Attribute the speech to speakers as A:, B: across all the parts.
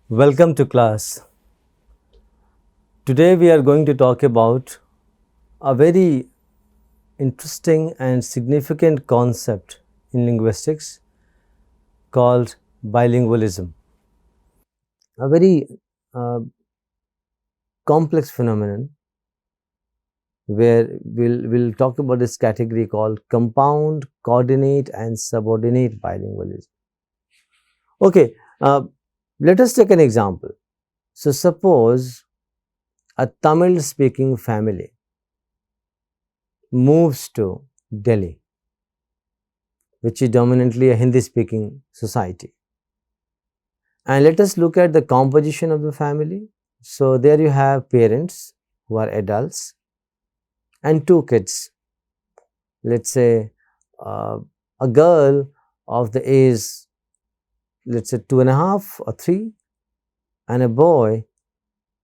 A: Welcome to class. Today we are going to talk about a very interesting and significant concept in linguistics called bilingualism. A very uh, complex phenomenon where we'll talk about this category called compound, coordinate and subordinate bilingualism. Okay, let us take an example. So suppose a Tamil speaking family moves to Delhi, which is dominantly a Hindi speaking society. And let us look at the composition of the family. So there you have parents who are adults and two kids. Let's say a girl of the age, let's say 2.5 or 3, and a boy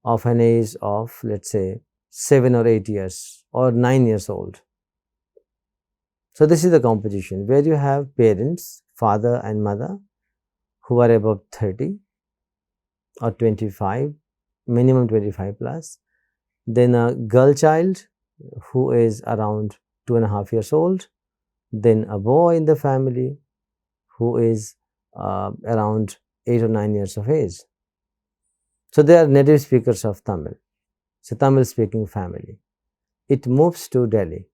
A: of an age of, let's say, 7 or 8 years or 9 years old. So this is the composition where you have parents, father and mother, who are above 30 or 25, minimum 25 plus. Then a girl child who is around 2.5 years old. Then a boy in the family who is around 8 or 9 years of age. So they are native speakers of Tamil. So Tamil speaking family. It moves to Delhi,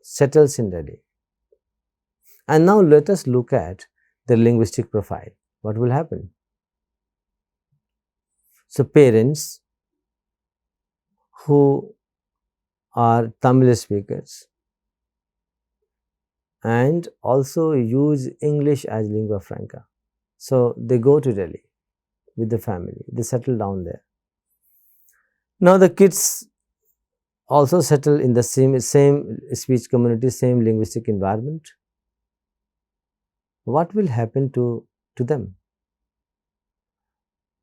A: settles in Delhi. And now let us look at the linguistic profile. What will happen? So parents who are Tamil speakers and also use English as lingua franca. So they go to Delhi with the family, they settle down there. Now the kids also settle in the same speech community, same linguistic environment. What will happen to them?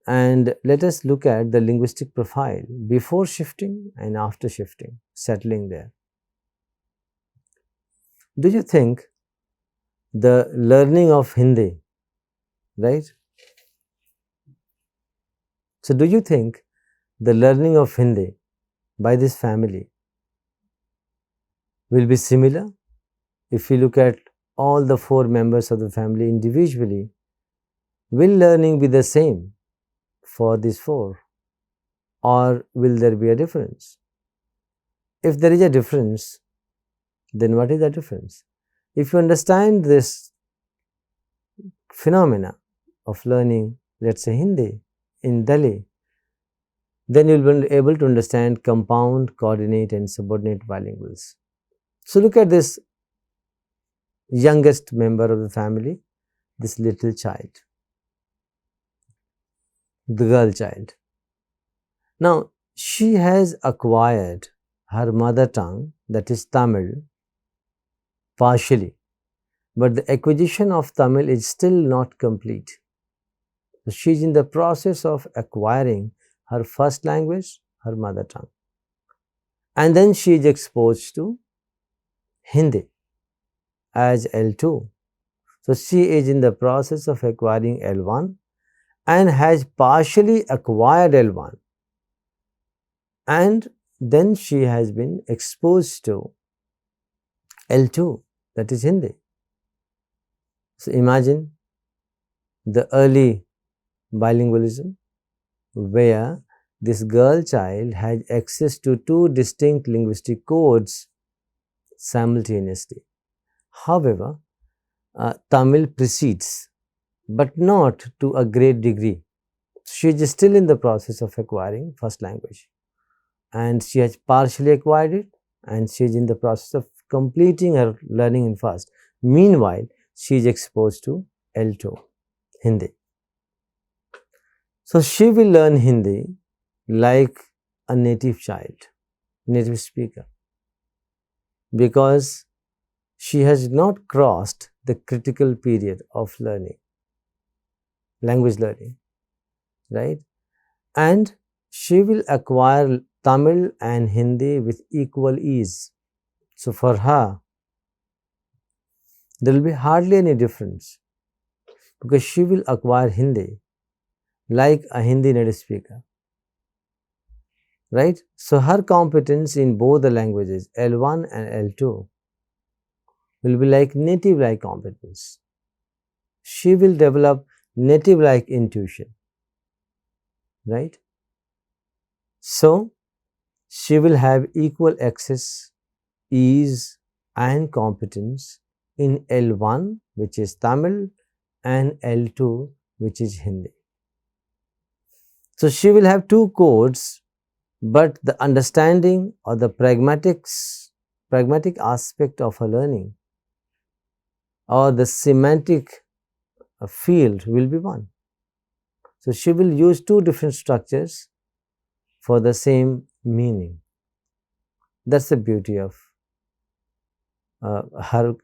A: And let us look at the linguistic profile before shifting and after shifting, settling there. Do you think the learning of Hindi, right? So do you think the learning of Hindi by this family will be similar? If you look at all the 4 members of the family individually, will learning be the same for these 4, or will there be a difference? If there is a difference, then what is the difference? If you understand this phenomena of learning, let's say Hindi in Delhi, then you will be able to understand compound, coordinate and subordinate bilinguals. So look at this youngest member of the family, this little child, the girl child. Now she has acquired her mother tongue, that is Tamil, partially, but the acquisition of Tamil is still not complete. So she is in the process of acquiring her first language, her mother tongue, and then she is exposed to Hindi as L2. So she is in the process of acquiring L1 and has partially acquired L1, and then she has been exposed to L2, that is Hindi. So imagine the early bilingualism where this girl child had access to 2 distinct linguistic codes simultaneously. However, Tamil precedes, but not to a great degree. She is still in the process of acquiring first language, and she has partially acquired it, and she is in the process of completing her learning in first. Meanwhile, she is exposed to L2, Hindi. So she will learn Hindi like a native child, native speaker, because she has not crossed the critical period of learning, language learning, right? And she will acquire Tamil and Hindi with equal ease. So for her, there will be hardly any difference, because she will acquire Hindi like a Hindi native speaker, right? So her competence in both the languages L1 and L2 will be like native like competence. She will develop native like intuition, right? So she will have equal access, ease and competence in L1, which is Tamil, and L2, which is Hindi. So she will have two codes, but the understanding or the pragmatic aspect of her learning or the semantic field will be one. So she will use two different structures for the same meaning. That's the beauty of her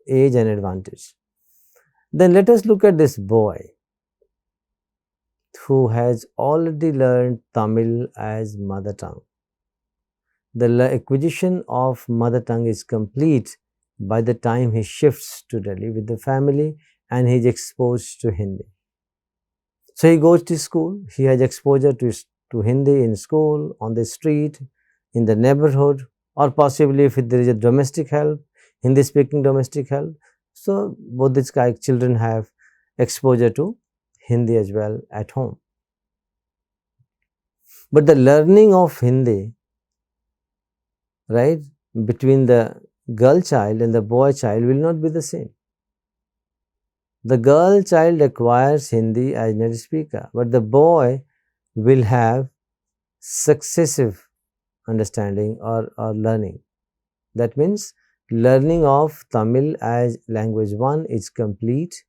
A: age and advantage. Then let us look at this boy who has already learned Tamil as mother tongue. The acquisition of mother tongue is complete by the time he shifts to Delhi with the family and he is exposed to Hindi. So he goes to school, he has exposure to Hindi in school, on the street, in the neighborhood, or possibly if there is a domestic help, Hindi speaking domestic help. So both these children have exposure to Hindi as well at home. But the learning of Hindi, right, between the girl child and the boy child will not be the same. The girl child acquires Hindi as native speaker, but the boy will have successive understanding or learning. That means learning of Tamil as language 1 is complete,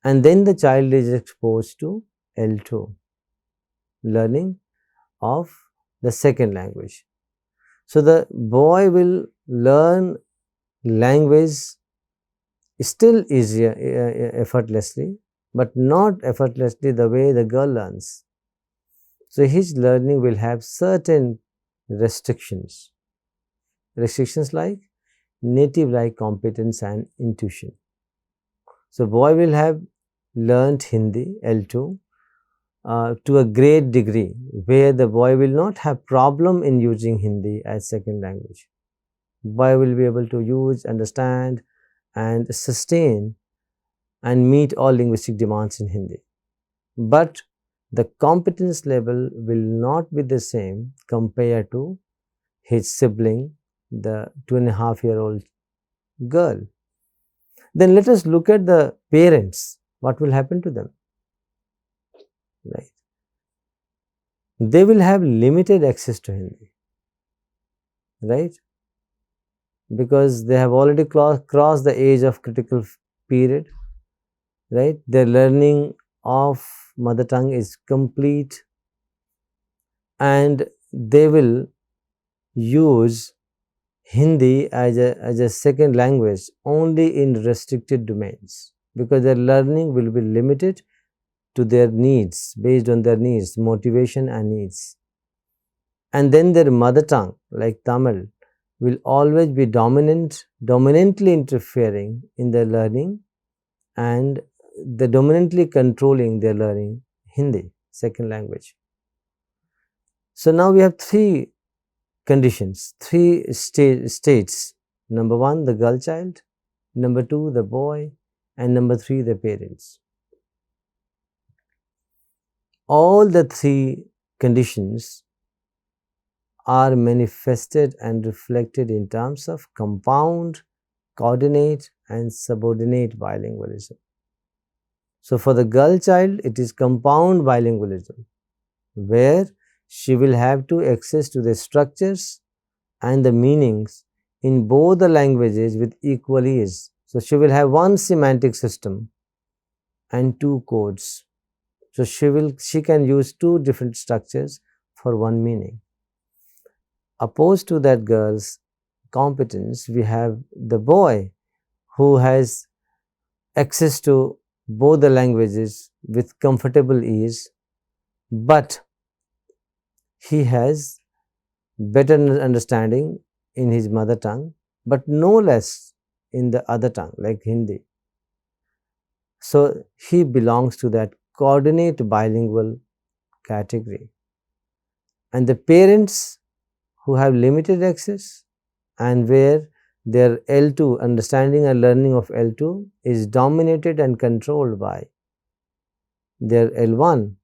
A: and then the child is exposed to L2, learning of the second language. So the boy will learn language still easier, effortlessly, but not effortlessly the way the girl learns. So his learning will have certain restrictions like native like competence and intuition. So boy will have learnt Hindi L2 to a great degree, where the boy will not have problem in using Hindi as second language. Boy will be able to use, understand and sustain and meet all linguistic demands in Hindi. But the competence level will not be the same compared to his sibling, the 2.5-year-old girl. Then let us look at the parents. What will happen to them? Right. They will have limited access to Hindi, right? Because they have already crossed the age of critical period, right? Their learning of mother tongue is complete and they will use Hindi as a second language only in restricted domains, because their learning will be limited to their needs, based on their needs, motivation and needs. And then their mother tongue like Tamil will always be dominantly interfering in their learning and the dominantly controlling their learning Hindi, second language. So now we have three conditions, three states. Number 1, the girl child. Number 2, the boy. And number 3, the parents. All the three conditions are manifested and reflected in terms of compound, coordinate and subordinate bilingualism. So for the girl child, it is compound bilingualism, where she will have to access to the structures and the meanings in both the languages with equal ease. So she will have one semantic system and two codes. So she can use two different structures for one meaning. Opposed to that girl's competence, we have the boy who has access to both the languages with comfortable ease, but he has better understanding in his mother tongue, but no less in the other tongue like Hindi. So he belongs to that coordinate bilingual category, and the parents who have limited access and where their L2 understanding and learning of L2 is dominated and controlled by their L1,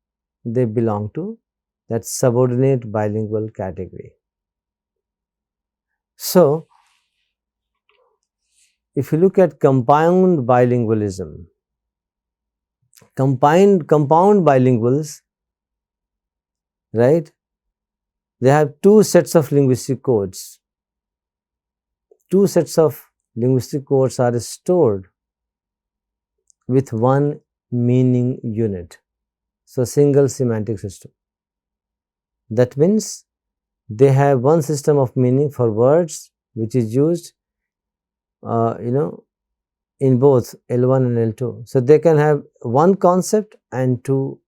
A: they belong to that subordinate bilingual category. So, if you look at compound bilingualism, compound bilinguals, right, they have two sets of linguistic codes. Two sets of linguistic codes are stored with one meaning unit. So, single semantic system. That means they have one system of meaning for words which is used in both L1 and L2. So, they can have one concept and two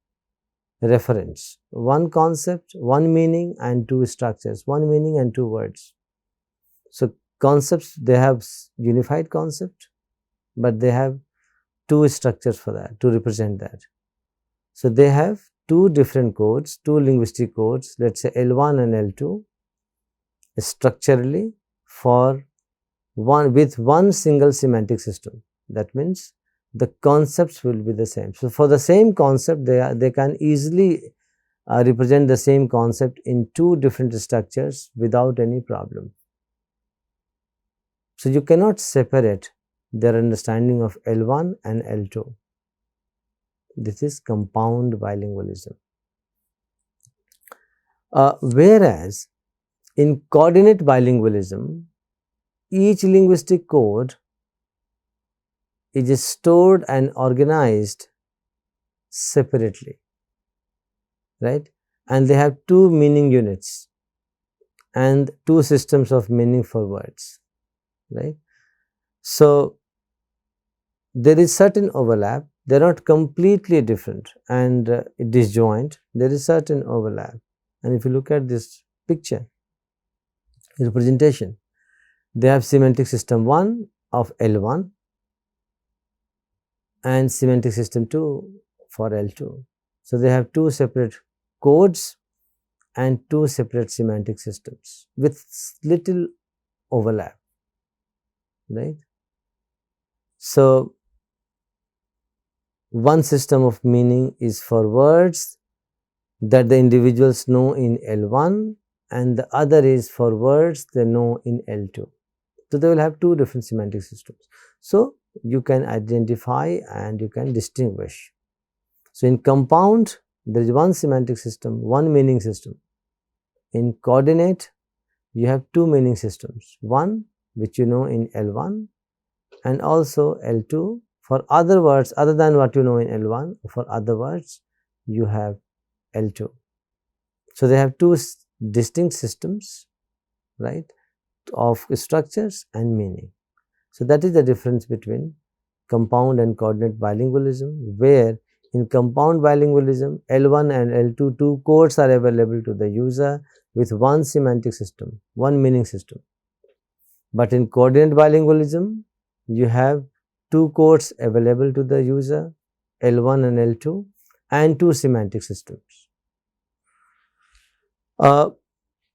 A: reference, one concept, one meaning and two structures, one meaning and two words. So, concepts, they have unified concept, but they have two structures for that, to represent that. So, they have two different codes, two linguistic codes, let us say L1 and L2 structurally for with one single semantic system. That means the concepts will be the same. So, for the same concept, they can easily represent the same concept in two different structures without any problem. So, you cannot separate their understanding of L1 and L2. This is compound bilingualism. Whereas, in coordinate bilingualism, each linguistic code is stored and organized separately, right? And they have two meaning units and two systems of meaning for words, right? So, there is certain overlap, they are not completely different and disjoint, there is certain overlap. And if you look at this picture, representation, they have semantic system 1 of L1 and semantic system 2 for L2. So, they have two separate codes and two separate semantic systems with little overlap, right. So, one system of meaning is for words that the individuals know in L1 and the other is for words they know in L2. So, they will have two different semantic systems. So, you can identify and you can distinguish. So, in compound there is one semantic system, one meaning system. In coordinate you have two meaning systems, one which you know in L1 and also L2 for other words other than what you know in L1, for other words you have L2. So, they have two distinct systems, right, of structures and meaning. So, that is the difference between compound and coordinate bilingualism, where in compound bilingualism L1 and L2 two codes are available to the user with one semantic system, one meaning system. But in coordinate bilingualism you have two codes available to the user, L1 and L2 and two semantic systems.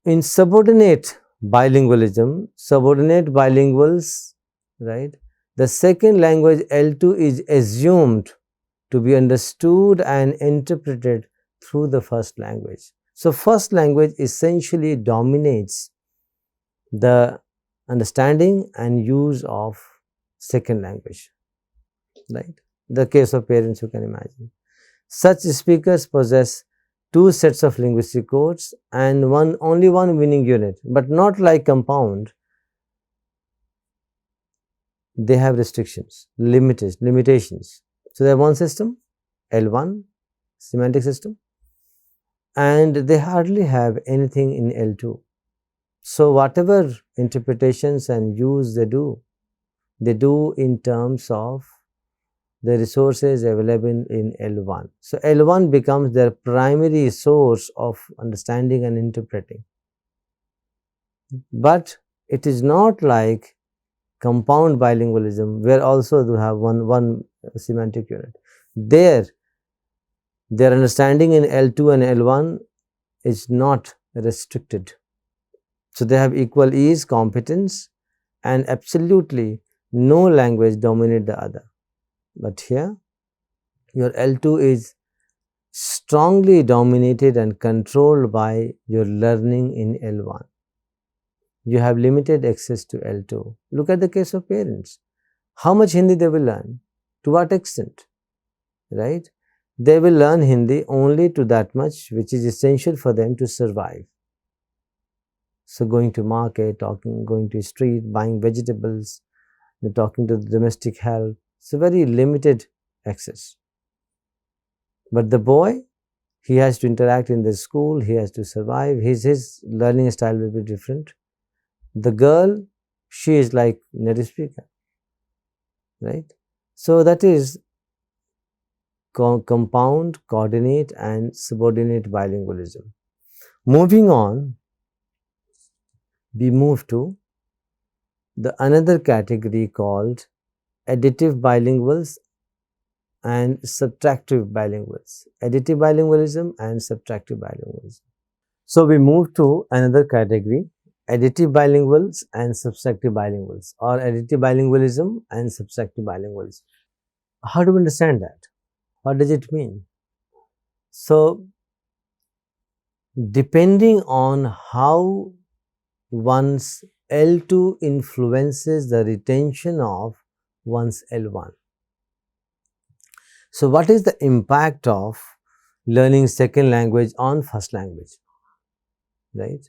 A: In subordinate bilingualism, subordinate bilinguals, right, the second language L2 is assumed to be understood and interpreted through the first language. So, first language essentially dominates the understanding and use of second language, right. The case of parents, you can imagine. Such speakers possess two sets of linguistic codes and only one meaning unit, but not like compound. They have restrictions, limitations. So, they have one system, L1 semantic system, and they hardly have anything in L2. So, whatever interpretations and use they do in terms of the resources available in L1. So, L1 becomes their primary source of understanding and interpreting. But it is not like compound bilingualism, where also they have one semantic unit. There Their understanding in L2 and L1 is not restricted. So, they have equal ease, competence, and absolutely no language dominate the other. But here your L2 is strongly dominated and controlled by your learning in L1. You have limited access to L2. Look at the case of parents. How much Hindi they will learn? To what extent? Right? They will learn Hindi only to that much which is essential for them to survive. So, going to market, going to street, buying vegetables, talking to the domestic help, it's a very limited access. But the boy, he has to interact in the school, he has to survive, his learning style will be different. The girl, she is like native speaker, right? So, that is compound, coordinate and subordinate bilingualism. Moving on, we move to the another category called additive bilinguals and subtractive bilinguals. Additive bilingualism and subtractive bilingualism. So, we move to another category, additive bilinguals and subtractive bilinguals, or additive bilingualism and subtractive bilingualism. How do we understand that? What does it mean? So, depending on how one's L2 influences the retention of one's L1. So, what is the impact of learning second language on first language, right?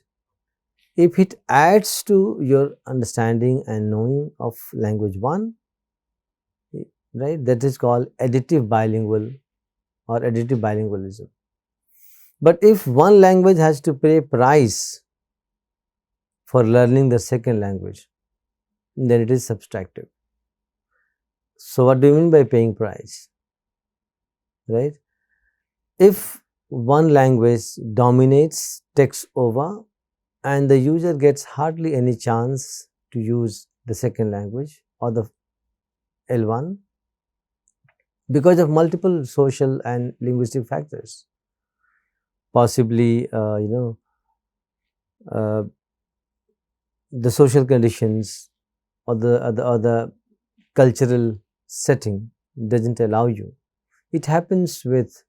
A: If it adds to your understanding and knowing of language 1, right, that is called additive bilingual or additive bilingualism. But if one language has to pay price for learning the second language, then it is subtractive. So, what do you mean by paying price? Right? If one language dominates, takes over, and the user gets hardly any chance to use the second language or the L1 because of multiple social and linguistic factors, possibly the social conditions or the cultural setting doesn't allow you. It happens with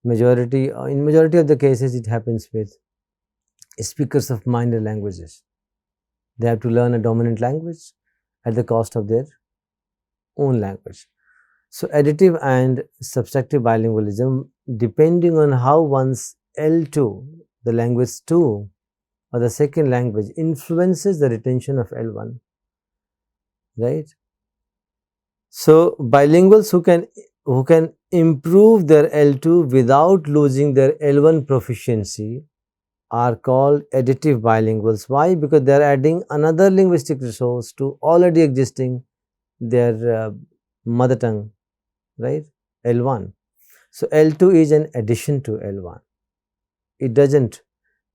A: majority, in majority of the cases it happens with speakers of minor languages. They have to learn a dominant language at the cost of their own language. So, additive and subtractive bilingualism, depending on how one's L2, the language 2 or the second language, influences the retention of L1, right. So, bilinguals who can improve their L2 without losing their L1 proficiency are called additive bilinguals. Why? Because they are adding another linguistic resource to already existing their mother tongue, right, L1. So, L2 is an addition to L1. It does not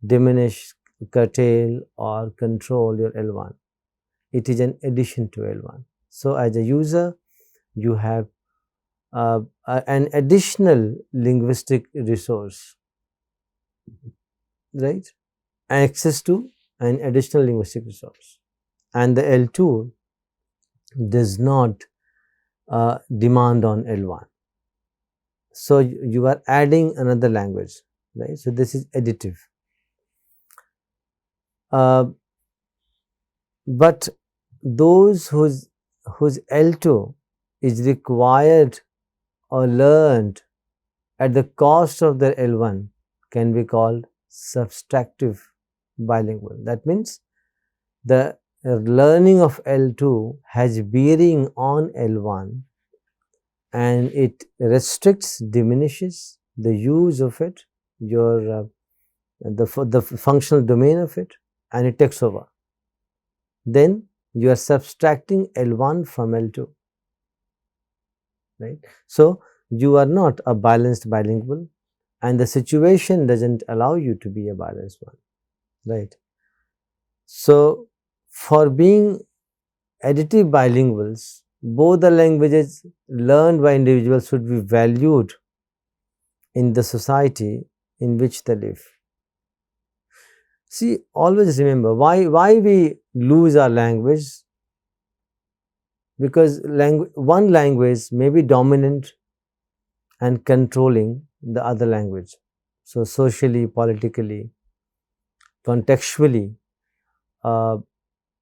A: diminish, curtail or control your L1. It is an addition to L1. So, as a user, you have an additional linguistic resource, right, access to an additional linguistic resource, and the L2 does not demand on L1. So, you are adding another language, right. So, this is additive. But those whose L2 is required or learned at the cost of their L1 can be called subtractive bilingual. That means the learning of L2 has bearing on L1 and it restricts, diminishes the use of it, your the functional domain of it, and it takes over. Then you are subtracting L1 from L2, right. So, you are not a balanced bilingual and the situation does not allow you to be a balanced one, right. So, for being additive bilinguals, both the languages learned by individuals should be valued in the society in which they live. See, always remember why we lose our language, because one language may be dominant and controlling the other language. So, socially, politically, contextually,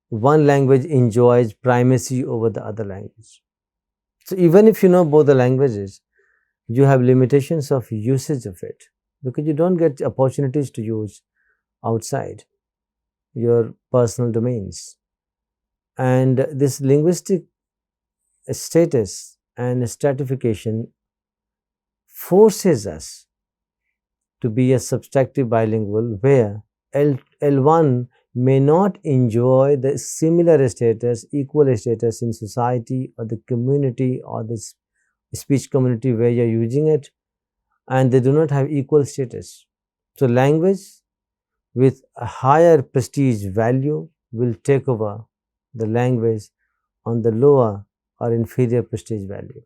A: one language enjoys primacy over the other language. So, even if you know both the languages, you have limitations of usage of it, because you don't get opportunities to use outside your personal domains. And this linguistic status and stratification forces us to be a subtractive bilingual, where L1 may not enjoy the similar status, equal status in society or the community or the speech community where you are using it, and they do not have equal status. So, language with a higher prestige value will take over the language on the lower or inferior prestige value.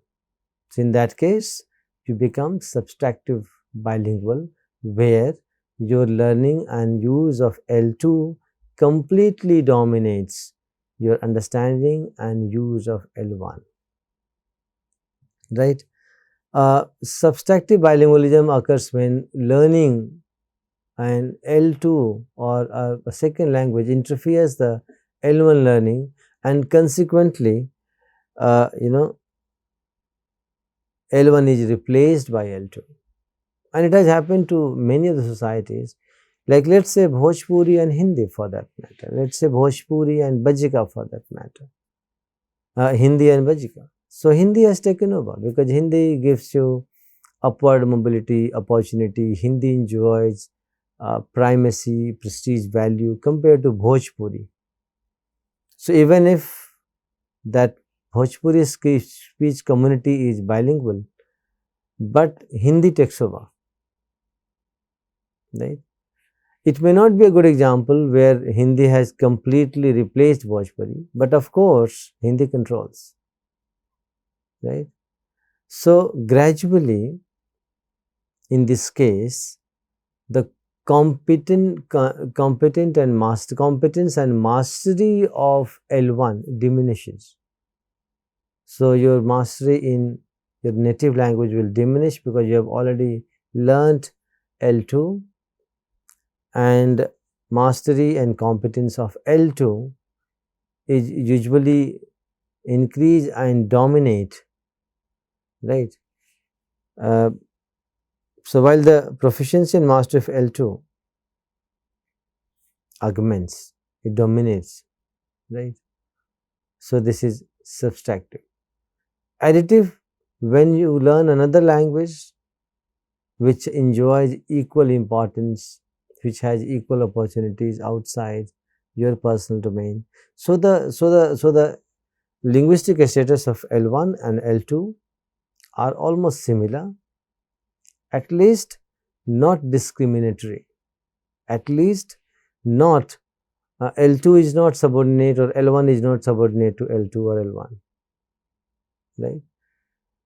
A: So, in that case, you become subtractive bilingual, where your learning and use of L2 completely dominates your understanding and use of L1. Right? Subtractive bilingualism occurs when learning and L2 or a second language interferes the L1 learning, and consequently, L1 is replaced by L2. And it has happened to many of the societies, like let's say Bhojpuri and Hindi for that matter, let's say Bhojpuri and Bajika for that matter, Hindi and Bajika. So, Hindi has taken over because Hindi gives you upward mobility opportunity. Hindi enjoys primacy, prestige value compared to Bhojpuri. So, even if that Bhojpuri speech community is bilingual, but Hindi takes over, right? It may not be a good example where Hindi has completely replaced Bhojpuri, but of course, Hindi controls, right? So, gradually, in this case, the competence and mastery of L1 diminishes. So, your mastery in your native language will diminish because you have already learnt L2, and mastery and competence of L2 is usually increase and dominate, right? So, while the proficiency and mastery of L2 augments, it dominates, right? So, this is subtractive. Additive, when you learn another language which enjoys equal importance, which has equal opportunities outside your personal domain. So, the linguistic status of L1 and L2 are almost similar, at least not discriminatory, at least not L2 is not subordinate or L1 is not subordinate to L2 or L1, right.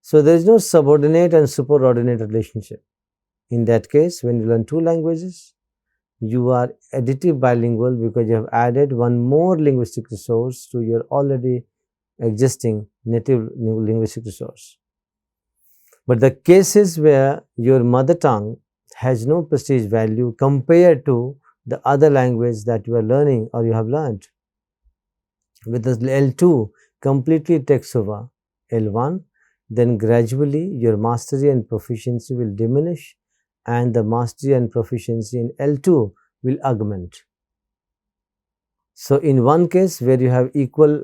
A: So, there is no subordinate and superordinate relationship. In that case, when you learn two languages, you are additive bilingual because you have added one more linguistic resource to your already existing native linguistic resource. But the cases where your mother tongue has no prestige value compared to the other language that you are learning or you have learned, with the L2 completely takes over L1, then gradually your mastery and proficiency will diminish, and the mastery and proficiency in L2 will augment. So, in one case where you have equal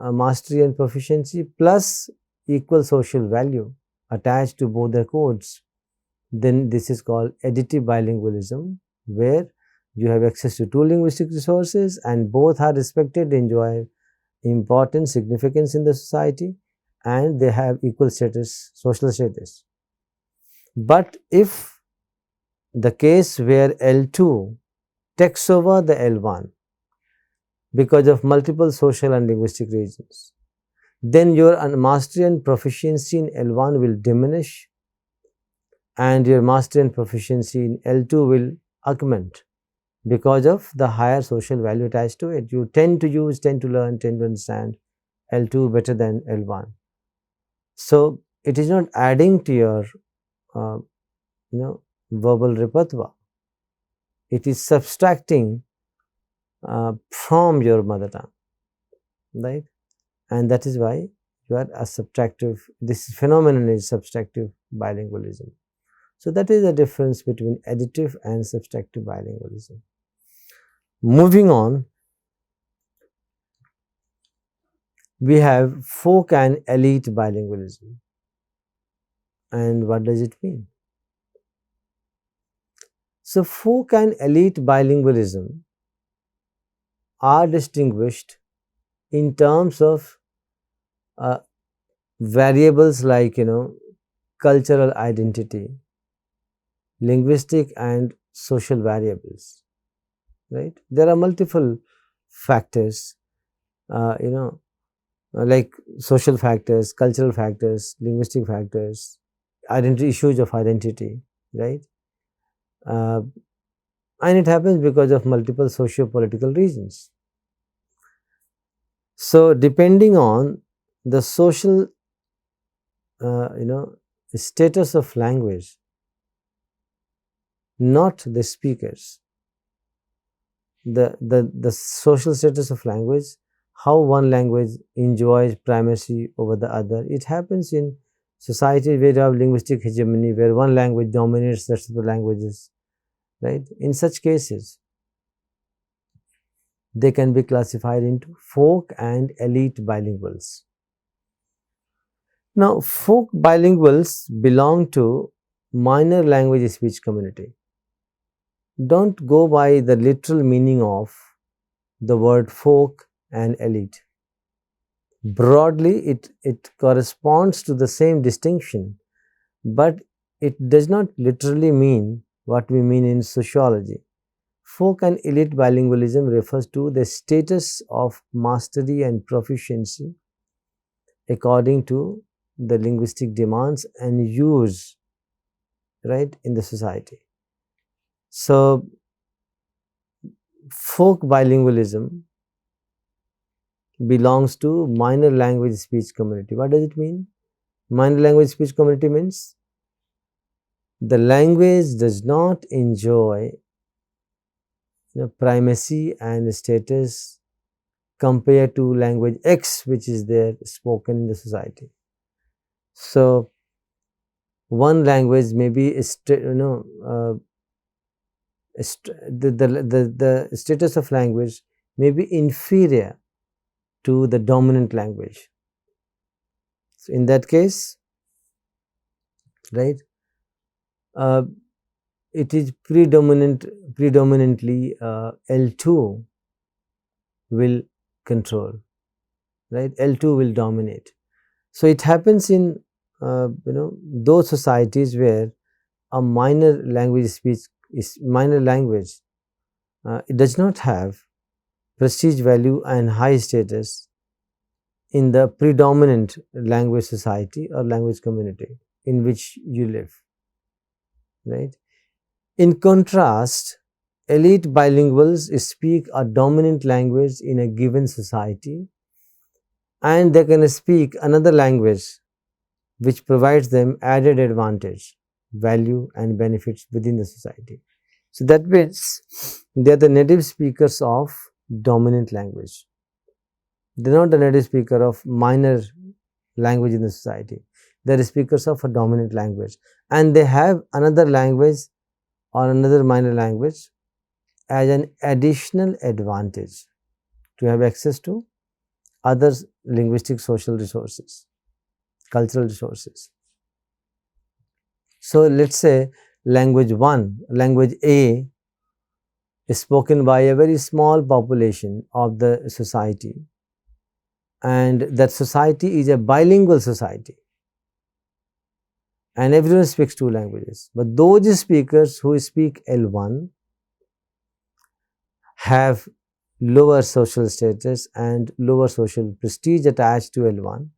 A: mastery and proficiency plus equal social value attached to both the codes, then this is called additive bilingualism, where you have access to two linguistic resources and both are respected, enjoy important significance in the society, and they have equal status, social status. But if the case where L2 takes over the L1 because of multiple social and linguistic reasons, then your mastery and proficiency in L1 will diminish, and your mastery and proficiency in L2 will augment because of the higher social value attached to it. You tend to use, tend to learn, tend to understand L2 better than L1. So, it is not adding to your uh, verbal repertoire. It is subtracting from your mother tongue, right? And that is why you are a subtractive, this phenomenon is subtractive bilingualism. So, that is the difference between additive and subtractive bilingualism. Moving on, we have folk and elite bilingualism. And what does it mean? So, folk and elite bilingualism are distinguished in terms of variables like cultural identity, linguistic and social variables, right? There are multiple factors, like social factors, cultural factors, linguistic factors, identity issues of identity, right? And it happens because of multiple socio-political reasons. So, depending on the social, status of language, not the speakers, the social status of language, how one language enjoys primacy over the other. It happens in society where you have linguistic hegemony, where one language dominates the rest of the languages, right? In such cases, they can be classified into folk and elite bilinguals. Now, folk bilinguals belong to minor language speech community. Don't go by the literal meaning of the word folk and elite. Broadly, it corresponds to the same distinction, but it does not literally mean what we mean in sociology. Folk and elite bilingualism refers to the status of mastery and proficiency according to the linguistic demands and use, right, in the society. So, folk bilingualism belongs to minor language speech community. What does it mean? Minor language speech community means the language does not enjoy primacy and status compared to language X, which is there spoken in the society. So, one language may be the status of language may be inferior to the dominant language. So, in that case, right, it is predominantly L2 will control, right? L2 will dominate. So, it happens in those societies where a minor language speech is minor language, it does not have prestige value and high status in the predominant language society or language community in which you live, right? In contrast, elite bilinguals speak a dominant language in a given society, and they can speak another language which provides them added advantage, value and benefits within the society. So, that means they are the native speakers of dominant language. They are not the native speaker of minor language in the society. They are speakers of a dominant language, and they have another language or another minor language as an additional advantage to have access to other linguistic social resources, cultural resources. So, let us say language 1, language A is spoken by a very small population of the society, and that society is a bilingual society, and everyone speaks 2 languages. But those speakers who speak L1 have lower social status and lower social prestige attached to L1,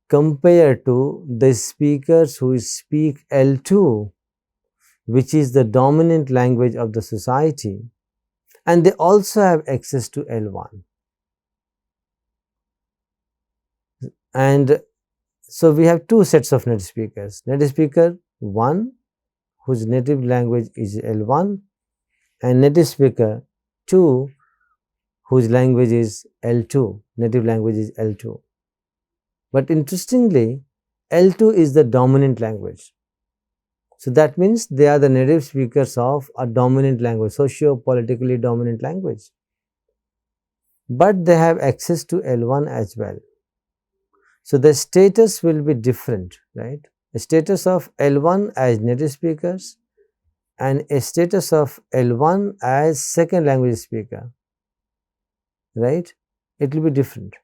A: compared to the speakers who speak L2, which is the dominant language of the society, and they also have access to L1. And so we have two sets of native speakers. Native speaker 1, whose native language is L1, and native speaker 2, whose language is L2, native language is L2. But interestingly, L2 is the dominant language. So that means they are the native speakers of a dominant language, socio-politically dominant language. But they have access to L1 as well. So the status will be different, right? The status of L1 as native speakers and a status of L1 as second language speaker, right? It will be different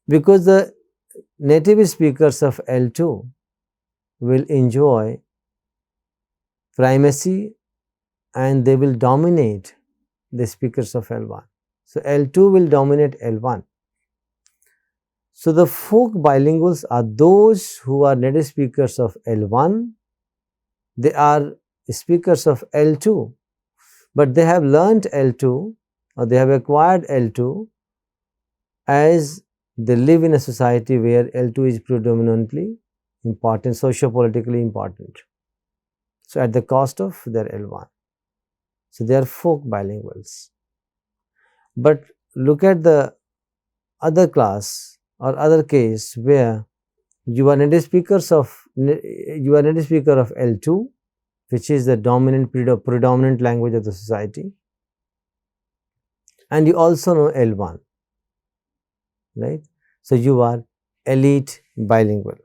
A: because the native speakers of L2 will enjoy primacy and they will dominate the speakers of L1. So L2 will dominate L1. So the folk bilinguals are those who are native speakers of L1. They are speakers of L2, but they have learnt L2 or they have acquired L2 as they live in a society where L2 is predominantly important, socio-politically important. So at the cost of their L1. So they are folk bilinguals. But look at the other class or other case where you are native speaker of L2, which is the dominant predominant language of the society, and you also know L1, right? So you are elite bilingual.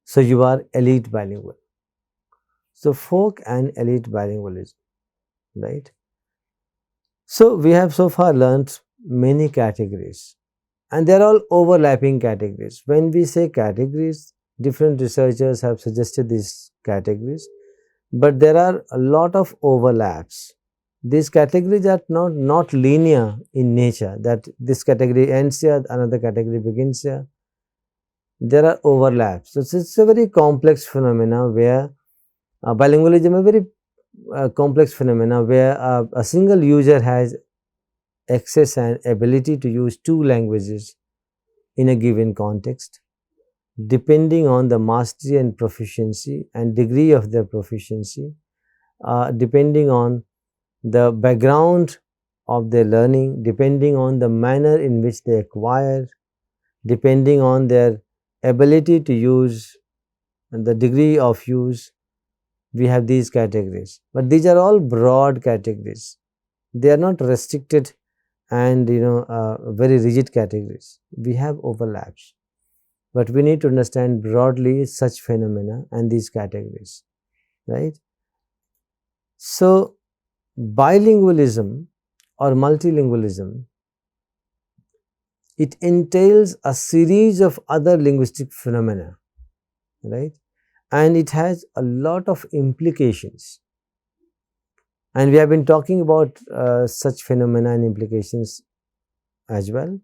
A: So you are elite bilingual. So folk and elite bilingualism, right? So we have so far learnt many categories and they are all overlapping categories. When we say categories, different researchers have suggested these categories, but there are a lot of overlaps. These categories are not linear in nature, that this category ends here, another category begins here. There are overlaps. So it's a very complex phenomena where bilingualism is a very complex phenomena where a single user has access and ability to use two languages in a given context, depending on the mastery and proficiency and degree of their proficiency, depending on the background of their learning, depending on the manner in which they acquire, depending on their ability to use and the degree of use. We have these categories, but these are all broad categories. They are not restricted and very rigid categories. We have overlaps, but we need to understand broadly such phenomena and these categories, right? So bilingualism or multilingualism, it entails a series of other linguistic phenomena, right? And it has a lot of implications. And we have been talking about such phenomena and implications as well.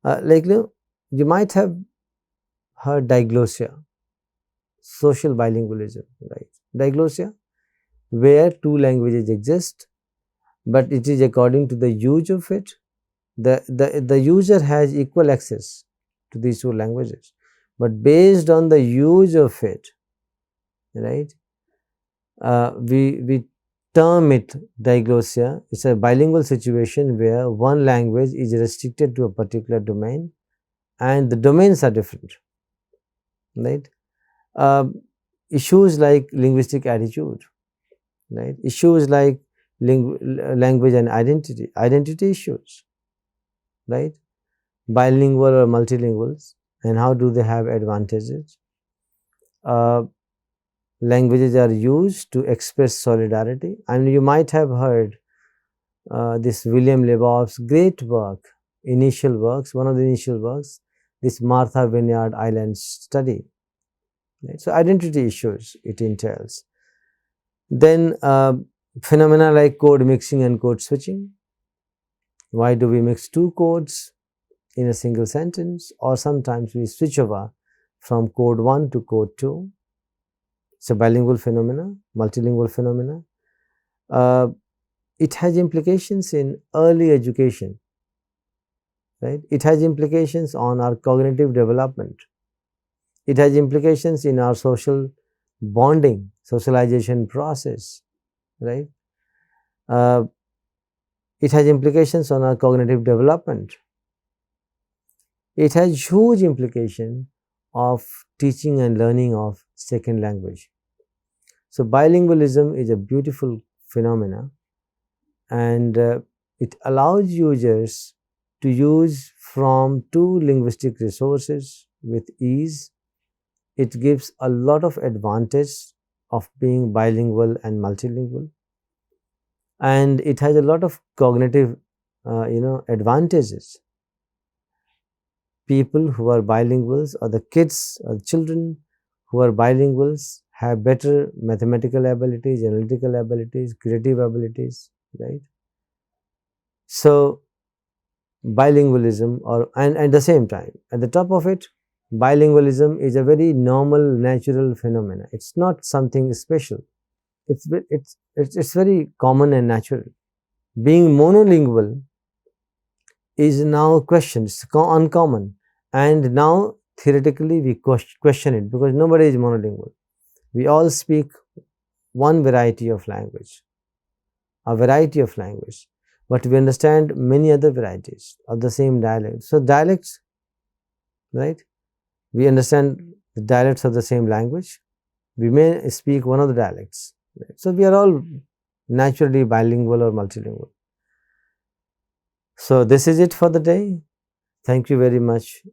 A: Like you might have heard diglossia, social bilingualism, right? Diglossia, where two languages exist, but it is according to the use of it. The user has equal access to these two languages, but based on the use of it, right? We term it diglossia. It's a bilingual situation where one language is restricted to a particular domain and the domains are different, right? Issues like linguistic attitude, right? Issues like language and identity issues, right? Bilingual or multilinguals, and how do they have advantages? Languages are used to express solidarity, and you might have heard this William Lebov's great work, initial works, one of the initial works, this Martha Vineyard Island study, right? So identity issues it entails. Then phenomena like code mixing and code switching. Why do we mix two codes? in a single sentence, or sometimes we switch over from code 1 to code 2. It's a bilingual phenomena, multilingual phenomena. It has implications in early education, right? It has implications on our cognitive development. It has implications in our social bonding, socialization process, right? It has implications on our cognitive development. It has huge implication of teaching and learning of second language. So bilingualism is a beautiful phenomena, and it allows users to use from two linguistic resources with ease. It gives a lot of advantage of being bilingual and multilingual, and it has a lot of cognitive advantages. People who are bilinguals, or the kids or children who are bilinguals, have better mathematical abilities, analytical abilities, creative abilities, right? So bilingualism, and at the same time, at the top of it, bilingualism is a very normal, natural phenomena. It's not something special. It's very common and natural. Being monolingual is now questioned. It's uncommon, and now theoretically we question it, because nobody is monolingual. We all speak one variety of language, but we understand many other varieties of the same dialect. So dialects, right? We understand the dialects of the same language. We may speak one of the dialects. Right? So we are all naturally bilingual or multilingual. So this is it for the day. Thank you very much.